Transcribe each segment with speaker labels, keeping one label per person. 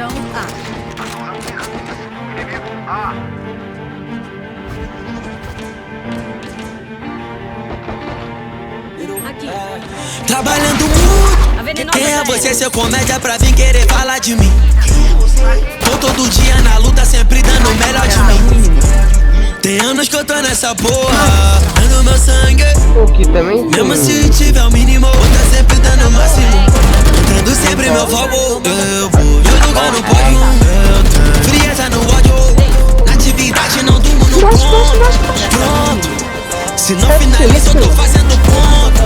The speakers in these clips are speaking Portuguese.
Speaker 1: Posição A. Aqui.
Speaker 2: Trabalhando muito.
Speaker 1: A venenosa
Speaker 2: Quem é
Speaker 1: já
Speaker 2: você,
Speaker 1: era.
Speaker 2: seu comédia, pra vir querer falar de mim? Tô todo dia na luta, sempre dando o melhor de mim. Tem anos que eu tô nessa porra, dando meu sangue.
Speaker 3: Aqui também tem.
Speaker 2: Mesmo se tiver o mínimo, vou tá sempre dando o máximo. Dando sempre meu favor. Eu vou jogar no pódio. Eu tenho frieza no ódio. Na atividade não durmo no ponto. Pronto. Se não finaliza, eu tô fazendo ponto.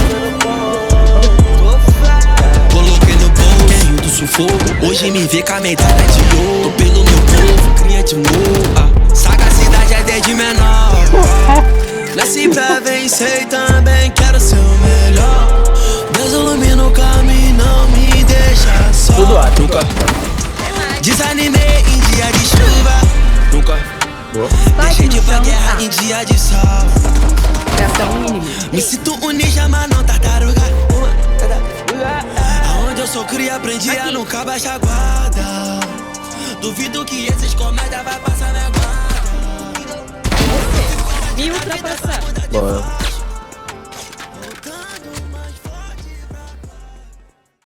Speaker 2: Coloquei no bolso do sufoco. Hoje me vê com a medalha de ouro. Tô pelo meu povo, cria de novo. Sagacidade é desde menor. Nasci pra vencer e também quero ser o melhor. Deus ilumina o caminho, não me deixa só.
Speaker 3: Tudo lá, nunca.
Speaker 2: Desanimei em dia de chuva. Nunca. Deixei de ir pra guerra em dia de sol.
Speaker 1: Ação mínima.
Speaker 2: Me sinto um ninja, mas não tartaruga. Aonde eu sou cria, aprendi a nunca baixar a guarda. Duvido que esses comédia vai passar minha guarda.
Speaker 1: Me ultrapassar.
Speaker 3: Bora.